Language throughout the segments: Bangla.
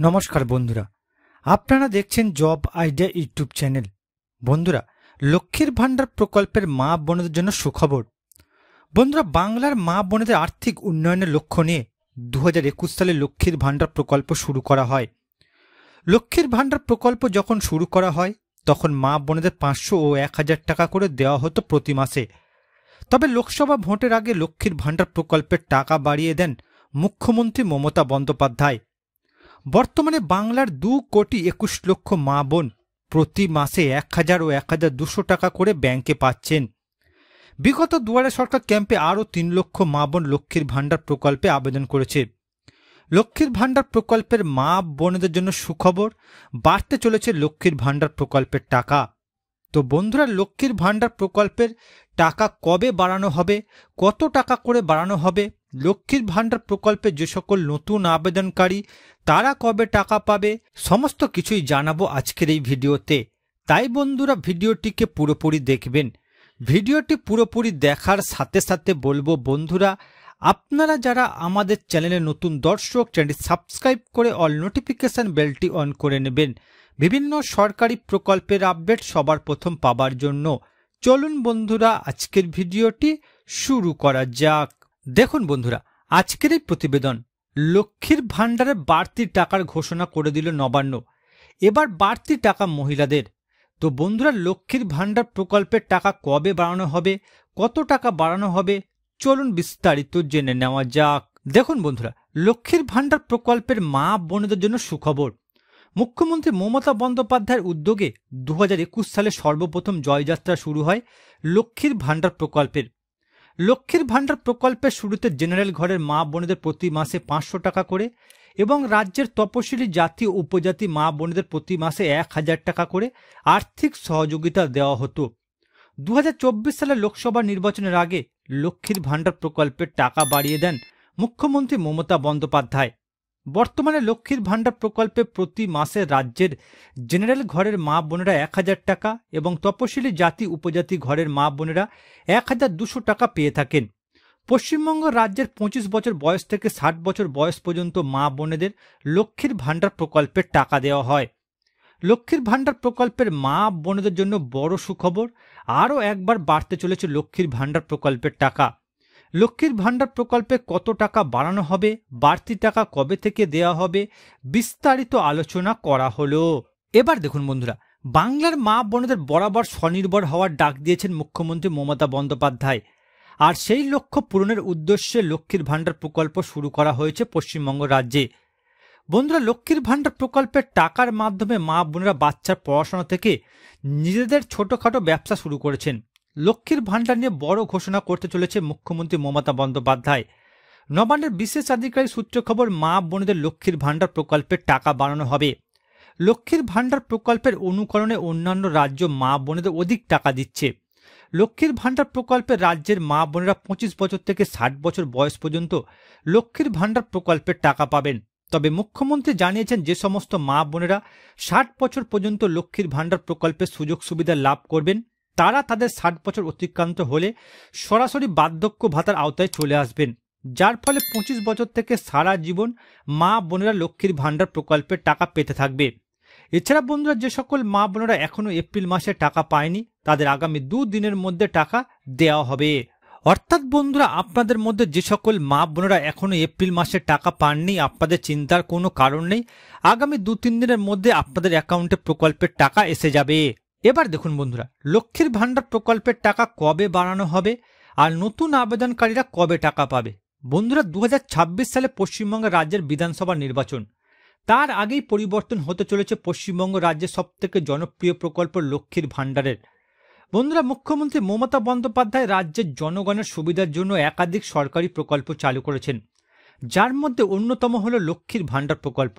নমস্কার বন্ধুরা, আপনারা দেখছেন জব আইডিয়া ইউটিউব চ্যানেল। বন্ধুরা, লক্ষ্মীর ভাণ্ডার প্রকল্পের মা বোনদের জন্য সুখবর। বন্ধুরা, বাংলার মা বোনদের আর্থিক উন্নয়নের লক্ষ্য নিয়ে 2021 সালে লক্ষ্মীর ভাণ্ডার প্রকল্প শুরু করা হয়। লক্ষ্মীর ভাণ্ডার প্রকল্প যখন শুরু করা হয় তখন মা বোনদের 500 ও 1000 টাকা করে দেওয়া হতো প্রতি মাসে। তবে লোকসভা ভোটের আগে লক্ষ্মীর ভাণ্ডার প্রকল্পের টাকা বাড়িয়ে দেন মুখ্যমন্ত্রী মমতা বন্দ্যোপাধ্যায়। বর্তমানে বাংলার 2,21 লক্ষ মা বোন প্রতি মাসে 1000 ও 1200 টাকা করে ব্যাংকে পাচ্ছেন। বিগত দুয়ারে সরকার ক্যাম্পে আরও 3 লক্ষ মা বোন লক্ষ্মীর ভাণ্ডার প্রকল্পে আবেদন করেছে। লক্ষ্মীর ভাণ্ডার প্রকল্পের মা বোনদের জন্য সুখবর, বাড়তে চলেছে লক্ষ্মীর ভাণ্ডার প্রকল্পের টাকা। তো বন্ধুরা, লক্ষ্মীর ভাণ্ডার প্রকল্পের টাকা কবে বাড়ানো হবে, কত টাকা করে বাড়ানো হবে, লক্ষ্মীর ভাণ্ডার প্রকল্পে যে সকল নতুন আবেদনকারী তারা কবে টাকা পাবে, সমস্ত কিছুই জানাবো আজকের এই ভিডিওতে। তাই বন্ধুরা, ভিডিওটিকে পুরোপুরি দেখবেন। ভিডিওটি পুরোপুরি দেখার সাথে সাথে বলবো বন্ধুরা, আপনারা যারা আমাদের চ্যানেলে নতুন দর্শক, চ্যানেলটি সাবস্ক্রাইব করে অল নোটিফিকেশন বেলটি অন করে নেবেন বিভিন্ন সরকারি প্রকল্পের আপডেট সবার প্রথম পাবার জন্য। চলুন বন্ধুরা, আজকের ভিডিওটি শুরু করা যাক। দেখুন বন্ধুরা, আজকের এই প্রতিবেদন লক্ষ্মীর ভাণ্ডারে বাড়তি টাকার ঘোষণা করে দিল নবান্ন। এবার বাড়তি টাকা মহিলাদের। তো বন্ধুরা, লক্ষ্মীর ভাণ্ডার প্রকল্পের টাকা কবে বাড়ানো হবে, কত টাকা বাড়ানো হবে, চলুন বিস্তারিত জেনে নেওয়া যাক। দেখুন বন্ধুরা, লক্ষ্মীর ভাণ্ডার প্রকল্পের মা বোনদের জন্য সুখবর। মুখ্যমন্ত্রী মমতা বন্দ্যোপাধ্যায়ের উদ্যোগে 2021 সালে সর্বপ্রথম জয়যাত্রা শুরু হয় লক্ষ্মীর ভাণ্ডার প্রকল্পের। লক্ষ্মীর ভাণ্ডার প্রকল্পের শুরুতে জেনারেল ঘরের মা বোনেদের প্রতি মাসে 500 টাকা করে এবং রাজ্যের তপশিলি জাতি ও উপজাতি মা বোনেদের প্রতি মাসে 1000 টাকা করে আর্থিক সহযোগিতা দেওয়া হতো। 2024 সালে লোকসভা নির্বাচনের আগে লক্ষ্মীর ভাণ্ডার প্রকল্পের টাকা বাড়িয়ে দেন মুখ্যমন্ত্রী মমতা বন্দ্যোপাধ্যায়। বর্তমানে লক্ষ্মীর ভাণ্ডার প্রকল্পে প্রতি মাসে রাজ্যের জেনারেল ঘরের মা বোনেরা 1000 টাকা এবং তপশিলি জাতি উপজাতি ঘরের মা বোনেরা 1200 টাকা পেয়ে থাকেন। পশ্চিমবঙ্গ রাজ্যের 25 বছর বয়স থেকে 60 বছর বয়স পর্যন্ত মা বোনেদের লক্ষ্মীর ভাণ্ডার প্রকল্পের টাকা দেওয়া হয়। লক্ষ্মীর ভাণ্ডার প্রকল্পের মা বোনেদের জন্য বড় সুখবর, আরও একবার বাড়তে চলেছে লক্ষ্মীর ভাণ্ডার প্রকল্পের টাকা। লক্ষ্মীর ভাণ্ডার প্রকল্পে কত টাকা বাড়ানো হবে, বাড়তি টাকা কবে থেকে দেওয়া হবে, বিস্তারিত আলোচনা করা হলো। এবার দেখুন বন্ধুরা, বাংলার মা বোনেদের বরাবর স্বনির্ভর হওয়ার ডাক দিয়েছেন মুখ্যমন্ত্রী মমতা বন্দ্যোপাধ্যায়। আর সেই লক্ষ্য পূরণের উদ্দেশ্যে লক্ষ্মীর ভাণ্ডার প্রকল্প শুরু করা হয়েছে পশ্চিমবঙ্গ রাজ্যে। বন্ধুরা, লক্ষ্মীর ভাণ্ডার প্রকল্পের টাকার মাধ্যমে মা বোনেরা বাচ্চার পড়াশোনা থেকে নিজেদের ছোটখাটো ব্যবসা শুরু করেছেন। লক্ষ্মীর ভাণ্ডার নিয়ে বড় ঘোষণা করতে চলেছে মুখ্যমন্ত্রী মমতা বন্দ্যোপাধ্যায়। নবান্নের বিশেষ আধিকারিক সূত্র খবর, মা বোনেদের লক্ষ্মীর ভাণ্ডার প্রকল্পের টাকা বাড়ানো হবে। লক্ষ্মীর ভাণ্ডার প্রকল্পের অনুকরণে অন্যান্য রাজ্য মা বোনেদের অধিক টাকা দিচ্ছে। লক্ষ্মীর ভাণ্ডার প্রকল্পে রাজ্যের মা বোনেরা 25 বছর থেকে 60 বছর বয়স পর্যন্ত লক্ষ্মীর ভাণ্ডার প্রকল্পের টাকা পাবেন। তবে মুখ্যমন্ত্রী জানিয়েছেন, যে সমস্ত মা বোনেরা 60 বছর পর্যন্ত লক্ষ্মীর ভাণ্ডার প্রকল্পের সুযোগ সুবিধা লাভ করবেন তারা তাদের 60 বছর অতিক্রান্ত হলে সরাসরি বার্ধক্য ভাতার আওতায় চলে আসবেন, যার ফলে 25 বছর থেকে সারা জীবন মা বোনেরা লক্ষ্মীর ভাণ্ডার প্রকল্পের টাকা পেতে থাকবে। এছাড়া বন্ধুরা, যে সকল মা বোনেরা এখনও এপ্রিল মাসে টাকা পায়নি তাদের আগামী 2 দিনের মধ্যে টাকা দেওয়া হবে। অর্থাৎ বন্ধুরা, আপনাদের মধ্যে যে সকল মা বোনেরা এখনও এপ্রিল মাসে টাকা পাননি, আপনাদের চিন্তার কোনো কারণ নেই। আগামী 2-3 দিনের মধ্যে আপনাদের অ্যাকাউন্টে প্রকল্পের টাকা এসে যাবে। এবার দেখুন বন্ধুরা, লক্ষ্মীর ভাণ্ডার প্রকল্পের টাকা কবে বাড়ানো হবে আর নতুন আবেদনকারীরা কবে টাকা পাবে। বন্ধুরা, 2026 সালে পশ্চিমবঙ্গ রাজ্যের বিধানসভা নির্বাচন, তার আগেই পরিবর্তন হতে চলেছে পশ্চিমবঙ্গ রাজ্যের সবথেকে জনপ্রিয় প্রকল্প লক্ষ্মীর ভাণ্ডারের। বন্ধুরা, মুখ্যমন্ত্রী মমতা বন্দ্যোপাধ্যায় রাজ্যের জনগণের সুবিধার জন্য একাধিক সরকারি প্রকল্প চালু করেছেন, যার মধ্যে অন্যতম হল লক্ষ্মীর ভাণ্ডার প্রকল্প।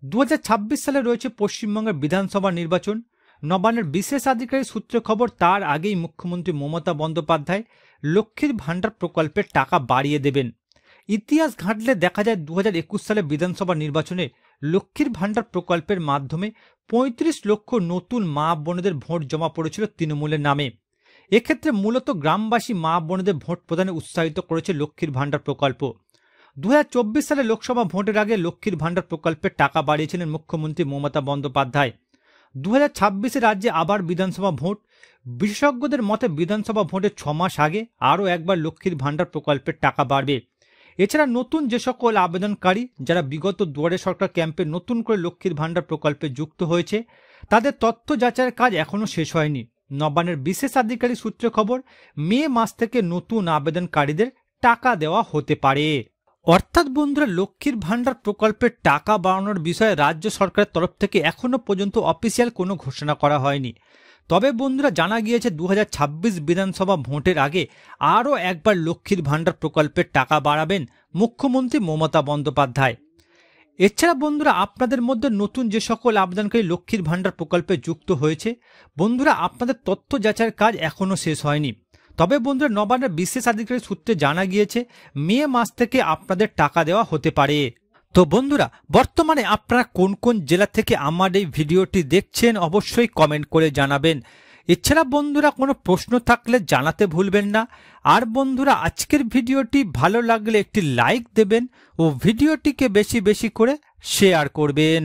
2026 সালে রয়েছে পশ্চিমবঙ্গের বিধানসভা নির্বাচন। নবান্নের বিশেষ আধিকারিক সূত্রে খবর, তার আগেই মুখ্যমন্ত্রী মমতা বন্দ্যোপাধ্যায় লক্ষ্মীর ভাণ্ডার প্রকল্পের টাকা বাড়িয়ে দেবেন। ইতিহাস ঘাঁটলে দেখা যায় 2021 সালে বিধানসভা নির্বাচনে লক্ষ্মীর ভাণ্ডার প্রকল্পের মাধ্যমে 35 লক্ষ নতুন মা বোনেদের ভোট জমা পড়েছিল তৃণমূলের নামে। এক্ষেত্রে মূলত গ্রামবাসী মা বোনেদের ভোট প্রদানে উৎসাহিত করেছে লক্ষ্মীর ভাণ্ডার প্রকল্প। 2024 সালে লোকসভা ভোটের আগে লক্ষ্মীর ভাণ্ডার প্রকল্পের টাকা বাড়িয়েছিলেন মুখ্যমন্ত্রী মমতা বন্দ্যোপাধ্যায়। 2026 রাজ্যে আবার বিধানসভা ভোট। বিশেষজ্ঞদের মতে বিধানসভা ভোটের 6 মাস আগে আরও একবার লক্ষ্মীর ভাণ্ডার প্রকল্পের টাকা বাড়বে। এছাড়া নতুন যে সকল আবেদনকারী যারা বিগত দুয়ারে সরকার ক্যাম্পে নতুন করে লক্ষ্মীর ভাণ্ডার প্রকল্পে যুক্ত হয়েছে তাদের তথ্য যাচাইয়ের কাজ এখনও শেষ হয়নি। নবান্নের বিশেষ আধিকারিক সূত্রে খবর, মে মাস থেকে নতুন আবেদনকারীদের টাকা দেওয়া হতে পারে। অর্থাৎ বন্ধুরা, লক্ষ্মীর ভাণ্ডার প্রকল্পের টাকা বাড়ানোর বিষয়ে রাজ্য সরকারের তরফ থেকে এখনো পর্যন্ত অফিসিয়াল কোনো ঘোষণা করা হয়নি। তবে বন্ধুরা, জানা গিয়েছে 2026 বিধানসভা ভোটের আগে আরও একবার লক্ষ্মীর ভাণ্ডার প্রকল্পের টাকা বাড়াবেন মুখ্যমন্ত্রী মমতা বন্দ্যোপাধ্যায়। এছাড়া বন্ধুরা, আপনাদের মধ্যে নতুন যে সকল আবেদনকারী লক্ষ্মীর ভাণ্ডার প্রকল্পে যুক্ত হয়েছে বন্ধুরা, আপনাদের তথ্য যাচাইয়ের কাজ এখনও শেষ হয়নি। তবে বন্ধুরা, নবান্নের বিশেষ আধিকারিক সূত্রে জানা গিয়েছে মে মাস থেকে আপনাদের টাকা দেওয়া হতে পারে। তো বন্ধুরা, বর্তমানে আপনারা কোন কোন জেলা থেকে আমার এই ভিডিওটি দেখছেন অবশ্যই কমেন্ট করে জানাবেন। এছাড়া বন্ধুরা, কোনো প্রশ্ন থাকলে জানাতে ভুলবেন না। আর বন্ধুরা, আজকের ভিডিওটি ভালো লাগলে একটি লাইক দেবেন ও ভিডিওটিকে বেশি বেশি করে শেয়ার করবেন।